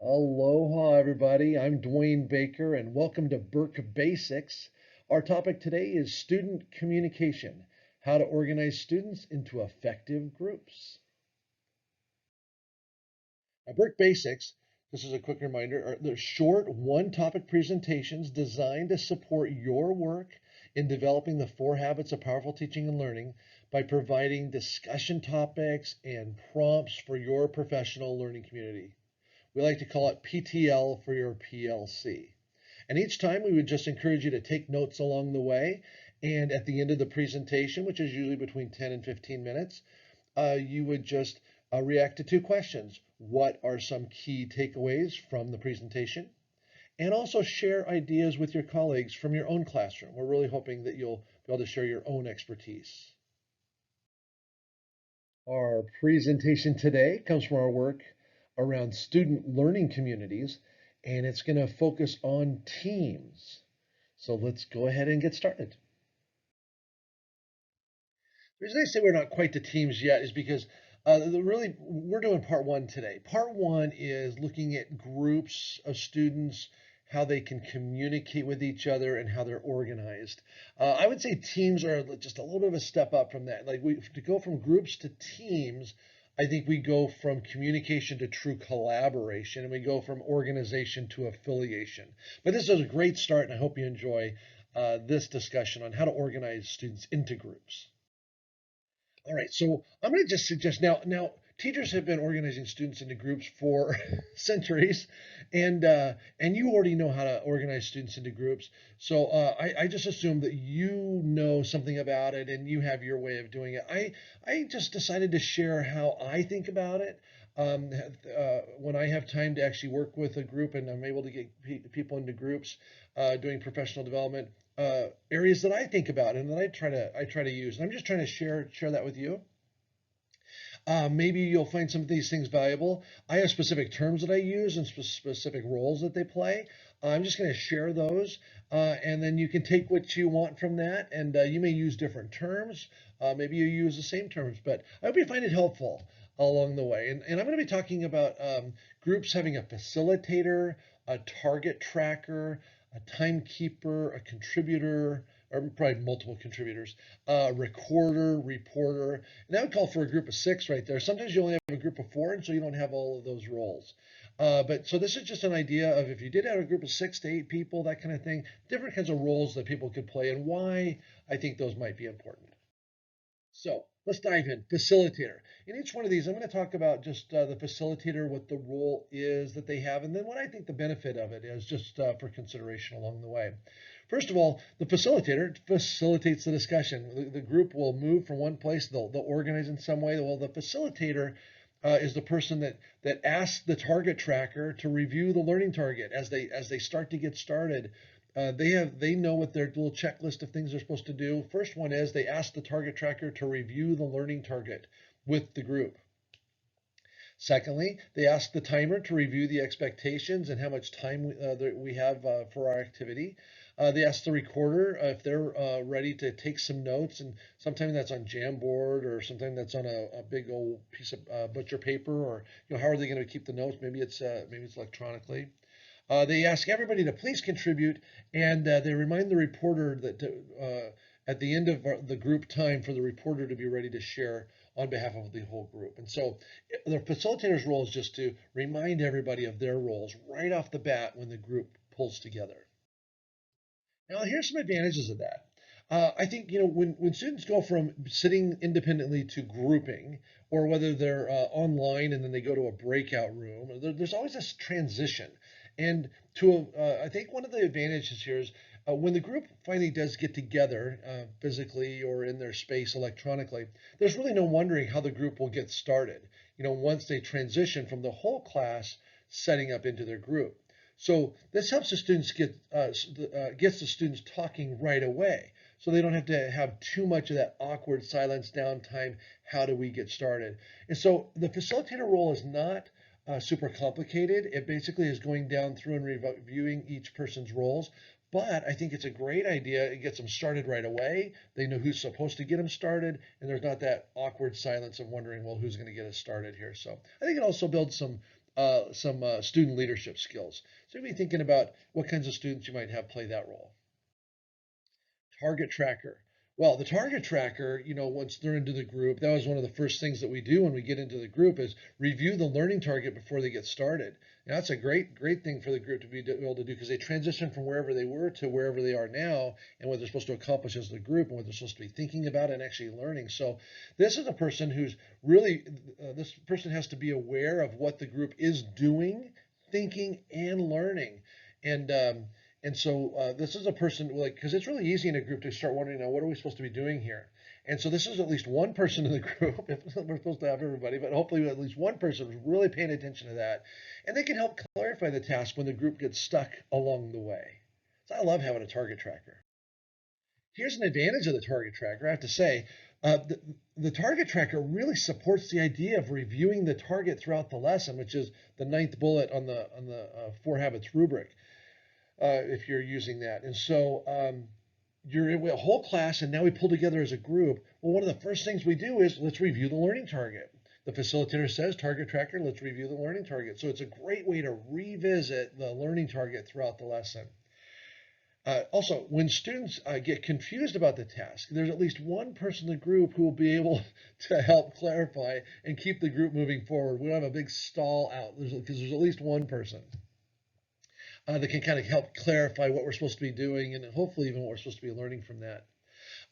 Aloha, everybody. I'm Dwayne Baker, and welcome to Burke Basics. Our topic today is student communication, how to organize students into effective groups. Now, Burke Basics, this is a quick reminder, are the short one-topic presentations designed to support your work in developing the four habits of powerful teaching and learning by providing discussion topics and prompts for your professional learning community. We like to call it PTL for your PLC. And each time we would just encourage you to take notes along the way. And at the end of the presentation, which is usually between 10 and 15 minutes, you would just react to two questions. What are some key takeaways from the presentation? And also share ideas with your colleagues from your own classroom. We're really hoping that you'll be able to share your own expertise. Our presentation today comes from our work around student learning communities, and it's going to focus on teams. So let's go ahead and get started. The reason I say we're not quite to teams yet is because really we're doing part one today. Part one is looking at groups of students, how they can communicate with each other, and how they're organized. I would say teams are just a little bit of a step up from that. Like to go from groups to teams, I think we go from communication to true collaboration, and we go from organization to affiliation. But this is a great start, and I hope you enjoy this discussion on how to organize students into groups. All right, so I'm going to just suggest now. Teachers have been organizing students into groups for centuries, and you already know how to organize students into groups. So I just assume that you know something about it and you have your way of doing it. I just decided to share how I think about it. When I have time to actually work with a group and I'm able to get people into groups doing professional development, areas that I think about and that I try to use. And I'm just trying to share that with you. Maybe you'll find some of these things valuable. I have specific terms that I use and specific roles that they play. I'm just going to share those, and then you can take what you want from that. And you may use different terms. Maybe you use the same terms, but I hope you find it helpful along the way. And I'm going to be talking about groups having a facilitator, a target tracker, a timekeeper, a contributor, or probably multiple contributors, recorder, reporter, and that would call for a group of six right there. Sometimes you only have a group of four, and so you don't have all of those roles. But so this is just an idea of if you did have a group of 6 to 8 people, that kind of thing, different kinds of roles that people could play and why I think those might be important. So let's dive in. Facilitator. In each one of these, I'm going to talk about just the facilitator, what the role is that they have, and then what I think the benefit of it is, just for consideration along the way. First of all, the facilitator facilitates the discussion. The group will move from one place, they'll organize in some way. Well, the facilitator is the person that asks the target tracker to review the learning target as they start to get started. They know what their little checklist of things they're supposed to do. First one is they ask the target tracker to review the learning target with the group. Secondly, they ask the timer to review the expectations and how much time we have for our activity. They ask the recorder if they're ready to take some notes, and sometimes that's on Jamboard, or sometimes that's on a big old piece of butcher paper, or how are they going to keep the notes? Maybe it's electronically. They ask everybody to please contribute, and they remind the reporter that at the end of the group time for the reporter to be ready to share on behalf of the whole group. And so the facilitator's role is just to remind everybody of their roles right off the bat when the group pulls together. Now, here's some advantages of that. I think when students go from sitting independently to grouping, or whether they're online and then they go to a breakout room, there's always this transition. And I think one of the advantages here is when the group finally does get together physically or in their space electronically, there's really no wondering how the group will get started. Once they transition from the whole class setting up into their group. So this helps the students gets the students talking right away, so they don't have to have too much of that awkward silence downtime. How do we get started? And so the facilitator role is not super complicated. It basically is going down through and reviewing each person's roles. But I think it's a great idea. It gets them started right away. They know who's supposed to get them started, and there's not that awkward silence of wondering, well, who's going to get us started here. So I think it also builds some student leadership skills. So be thinking about what kinds of students you might have play that role. Target tracker. Well, the target tracker, once they're into the group, that was one of the first things that we do when we get into the group is review the learning target before they get started. Now, that's a great thing for the group to be able to do because they transition from wherever they were to wherever they are now and what they're supposed to accomplish as the group and what they're supposed to be thinking about and actually learning. So this is a person who's really, this person has to be aware of what the group is doing, thinking, and learning. And and so this is a person like because it's really easy in a group to start wondering now what are we supposed to be doing here. And so this is at least one person in the group. If we're supposed to have everybody, but hopefully at least one person who's really paying attention to that, and they can help clarify the task when the group gets stuck along the way. So I love having a target tracker. Here's an advantage of the target tracker. I have to say, the target tracker really supports the idea of reviewing the target throughout the lesson, which is the ninth bullet on the four habits rubric. If you're using that. And so you're in a whole class, and now we pull together as a group. Well, one of the first things we do is let's review the learning target. The facilitator says, target tracker, let's review the learning target. So it's a great way to revisit the learning target throughout the lesson. Also, when students get confused about the task, there's at least one person in the group who will be able to help clarify and keep the group moving forward. We don't have a big stall out because there's at least one person that can kind of help clarify what we're supposed to be doing and hopefully even what we're supposed to be learning from that.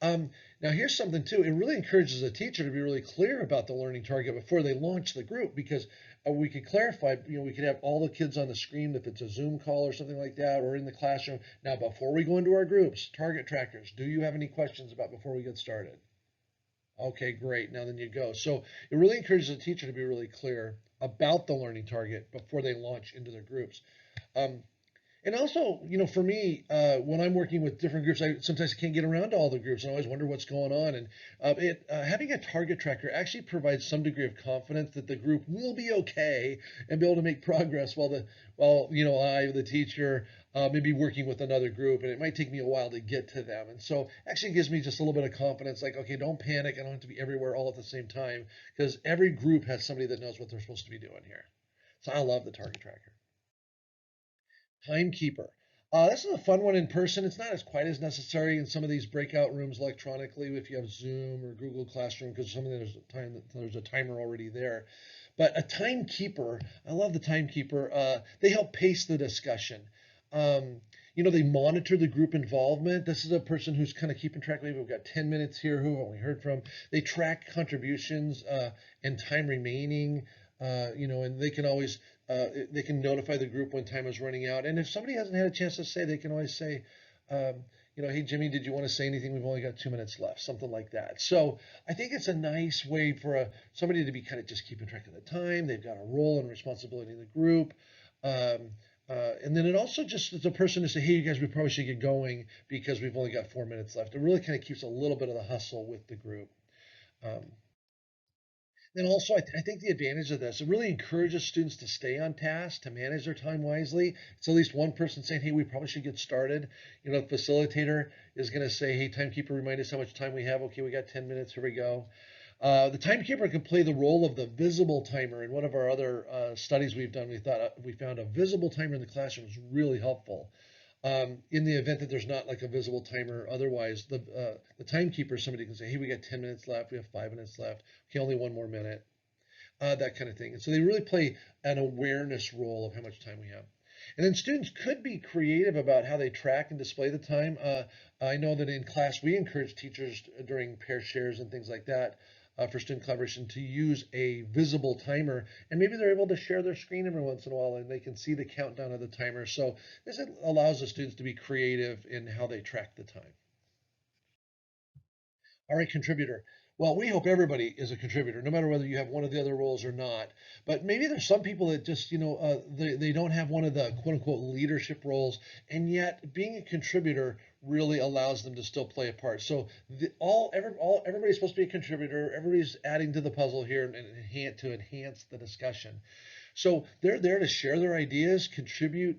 Now, here's something too. It really encourages a teacher to be really clear about the learning target before they launch the group because we could clarify, we could have all the kids on the screen if it's a Zoom call or something like that or in the classroom. Now, before we go into our groups, target trackers, do you have any questions about before we get started? Okay, great. Now then you go. So it really encourages a teacher to be really clear about the learning target before they launch into their groups. And also, for me, when I'm working with different groups, I sometimes can't get around to all the groups and I always wonder what's going on. And having a target tracker actually provides some degree of confidence that the group will be okay and be able to make progress while I, the teacher, may be working with another group. And it might take me a while to get to them. And so actually gives me just a little bit of confidence, like, okay, don't panic. I don't have to be everywhere all at the same time because every group has somebody that knows what they're supposed to be doing here. So I love the target tracker. Timekeeper. This is a fun one in person. It's not as quite as necessary in some of these breakout rooms electronically if you have Zoom or Google Classroom because some of there's a timer already there. But a timekeeper, I love the timekeeper. They help pace the discussion. They monitor the group involvement. This is a person who's kind of keeping track. Maybe we've got 10 minutes here. Who have we heard from? They track contributions and time remaining. And they can always they can notify the group when time is running out. And if somebody hasn't had a chance to say, they can always say, hey, Jimmy, did you want to say anything? We've only got 2 minutes left, something like that. So I think it's a nice way for somebody to be kind of just keeping track of the time. They've got a role and responsibility in the group. And then it also just is a person to say, hey, you guys, we probably should get going because we've only got 4 minutes left. It really kind of keeps a little bit of the hustle with the group. Then also, I think the advantage of this, it really encourages students to stay on task, to manage their time wisely. It's at least one person saying, hey, we probably should get started. The facilitator is going to say, hey, timekeeper, remind us how much time we have. Okay, we got 10 minutes. Here we go. The timekeeper can play the role of the visible timer. In one of our other studies we've done, we found a visible timer in the classroom is really helpful. In the event that there's not like a visible timer, otherwise the timekeeper, somebody can say, hey, we got 10 minutes left, we have 5 minutes left, okay, only one more minute, that kind of thing. And so they really play an awareness role of how much time we have. And then students could be creative about how they track and display the time. I know that in class we encourage teachers during pair shares and things like that for student collaboration to use a visible timer, and maybe they're able to share their screen every once in a while and they can see the countdown of the timer. So this allows the students to be creative in how they track the time. All right, contributor. Well, we hope everybody is a contributor, no matter whether you have one of the other roles or not. But maybe there's some people that just, they don't have one of the quote unquote leadership roles, and yet being a contributor really allows them to still play a part. So everybody's supposed to be a contributor. Everybody's adding to the puzzle here and to enhance the discussion. So they're there to share their ideas, contribute,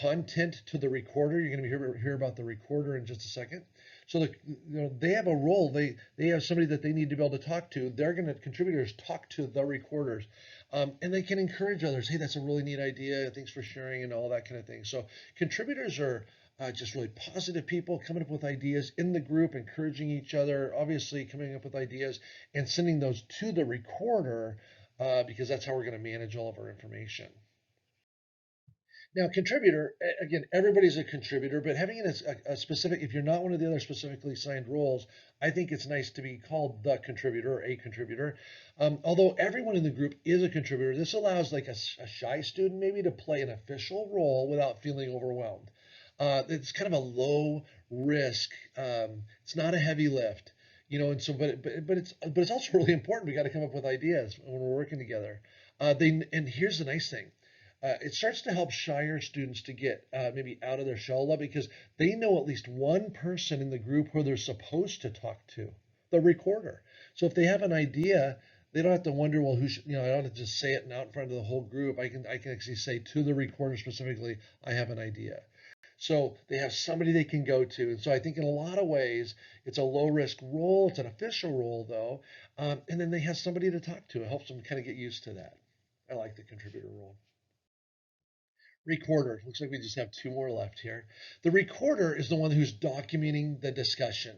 content to the recorder. You're going to hear about the recorder in just a second. So they have a role. They have somebody that they need to be able to talk to. They're going to contributors talk to the recorders. And they can encourage others. Hey, that's a really neat idea. Thanks for sharing and all that kind of thing. So contributors are just really positive people coming up with ideas in the group, encouraging each other, obviously coming up with ideas and sending those to the recorder because that's how we're going to manage all of our information. Now, contributor, again, everybody's a contributor, but having a specific, if you're not one of the other specifically assigned roles, I think it's nice to be called the contributor or a contributor. Although everyone in the group is a contributor, this allows like a shy student maybe to play an official role without feeling overwhelmed. It's kind of a low risk. It's not a heavy lift, and so, but it's also really important. We got to come up with ideas when we're working together. And here's the nice thing it starts to help shyer students to get maybe out of their shell a lot because they know at least one person in the group who they're supposed to talk to, the recorder. So if they have an idea, they don't have to wonder, well, I don't have to just say it out in front of the whole group. I can actually say to the recorder specifically, I have an idea. So they have somebody they can go to. And so I think in a lot of ways, it's a low risk role. It's an official role though. And then they have somebody to talk to. It helps them kind of get used to that. I like the contributor role. Recorder. Looks like we just have two more left here. The recorder is the one who's documenting the discussion.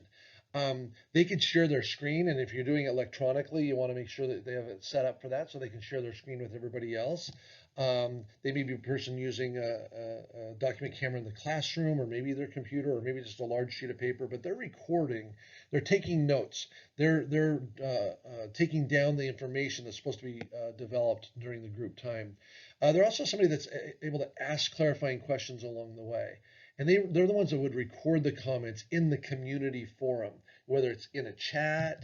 They can share their screen, and if you're doing it electronically, you want to make sure that they have it set up for that so they can share their screen with everybody else. They may be a person using a document camera in the classroom, or maybe their computer, or maybe just a large sheet of paper, but they're recording. They're taking notes. They're taking down the information that's supposed to be developed during the group time. They're also somebody that's able to ask clarifying questions along the way. And they're the ones that would record the comments in the community forum, whether it's in a chat,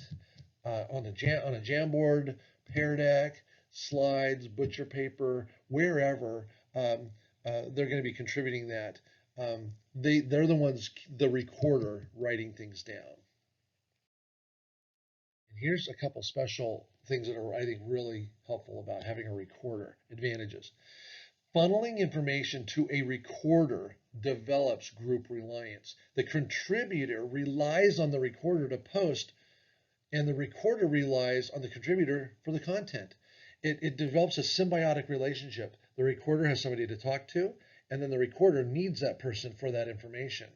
on a Jamboard, Pear Deck, slides, butcher paper, wherever. They're going to be contributing that. They're the ones, the recorder, writing things down. And here's a couple special things that are, I think, really helpful about having a recorder. Advantages. Funneling information to a recorder develops group reliance. The contributor relies on the recorder to post, and the recorder relies on the contributor for the content. It develops a symbiotic relationship. The recorder has somebody to talk to, and then the recorder needs that person for that information.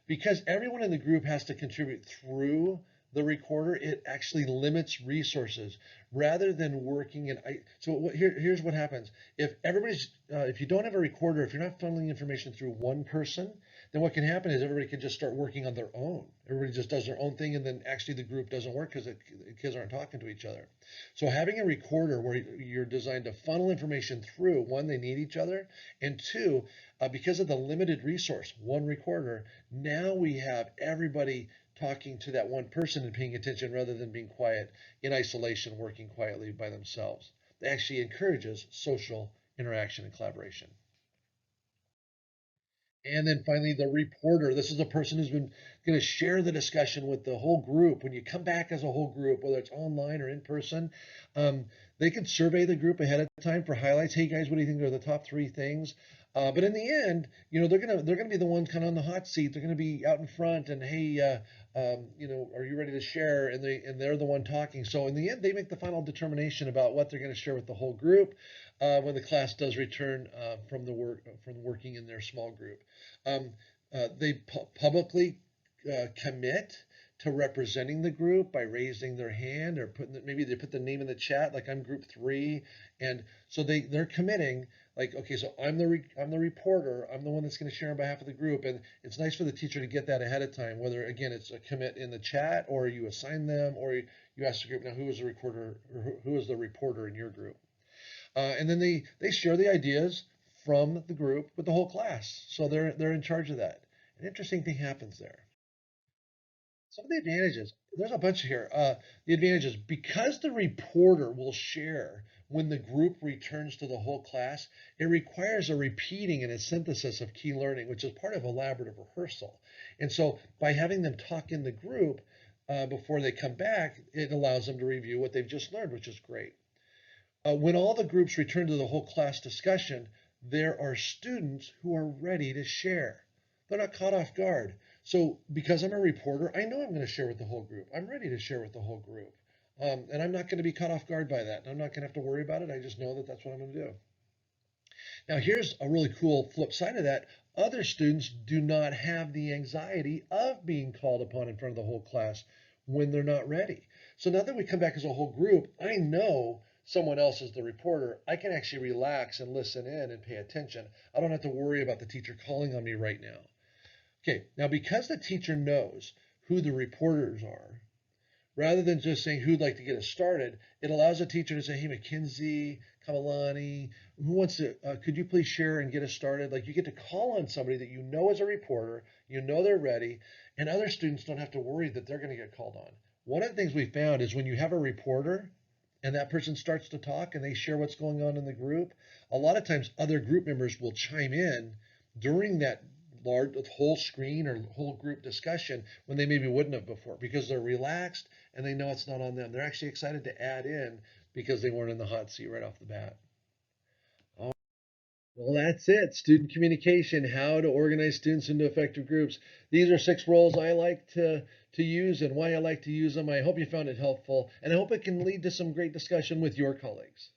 Because everyone in the group has to contribute through the recorder, it actually limits resources rather than working in. Here's what happens: if you don't have a recorder, if you're not funneling information through one person, then what can happen is everybody can just start working on their own. Everybody just does their own thing, and then actually the group doesn't work because the kids aren't talking to each other. So having a recorder where you're designed to funnel information through, one, they need each other, and two, because of the limited resource, one recorder, now we have everybody talking to that one person and paying attention rather than being quiet in isolation, working quietly by themselves. It actually encourages social interaction and collaboration. And then finally, the reporter. This is a person who's been going to share the discussion with the whole group. When you come back as a whole group, whether it's online or in person, um, they can survey the group ahead of time for highlights. Hey guys, what do you think are the top three things? But in the end, they're gonna be the ones kind of on the hot seat. They're gonna be out in front, and hey, are you ready to share? And they're the one talking. So in the end, they make the final determination about what they're going to share with the whole group when the class does return from working in their small group. They publicly commit to representing the group by raising their hand or maybe they put the name in the chat like I'm group 3, and so they're committing like, okay, so I'm the reporter, I'm the one that's going to share on behalf of the group. And it's nice for the teacher to get that ahead of time, whether again it's a commit in the chat or you assign them or you ask the group, now who is the recorder or who is the reporter in your group. And then they share the ideas from the group with the whole class. So they're in charge of that. An interesting thing happens there. Some of the advantages, there's a bunch here. The advantages, because the reporter will share when the group returns to the whole class, it requires a repeating and a synthesis of key learning, which is part of elaborative rehearsal. And so by having them talk in the group before they come back, it allows them to review what they've just learned, which is great. When all the groups return to the whole class discussion, there are students who are ready to share. They're not caught off guard. So because I'm a reporter, I know I'm going to share with the whole group. I'm ready to share with the whole group. And I'm not going to be caught off guard by that. I'm not going to have to worry about it. I just know that that's what I'm going to do. Now, here's a really cool flip side of that. Other students do not have the anxiety of being called upon in front of the whole class when they're not ready. So now that we come back as a whole group, I know someone else is the reporter. I can actually relax and listen in and pay attention. I don't have to worry about the teacher calling on me right now. Okay, now because the teacher knows who the reporters are, rather than just saying who'd like to get us started, it allows a teacher to say, hey, Mackenzie, Kamalani, who wants to, could you please share and get us started? Like you get to call on somebody that you know is a reporter, you know they're ready, and other students don't have to worry that they're going to get called on. One of the things we found is when you have a reporter and that person starts to talk and they share what's going on in the group, a lot of times other group members will chime in during that large whole screen or whole group discussion when they maybe wouldn't have before because they're relaxed and they know it's not on them. They're actually excited to add in because they weren't in the hot seat right off the bat. Oh, well, that's it. Student communication, how to organize students into effective groups. These are 6 roles I like to use and why I like to use them. I hope you found it helpful and I hope it can lead to some great discussion with your colleagues.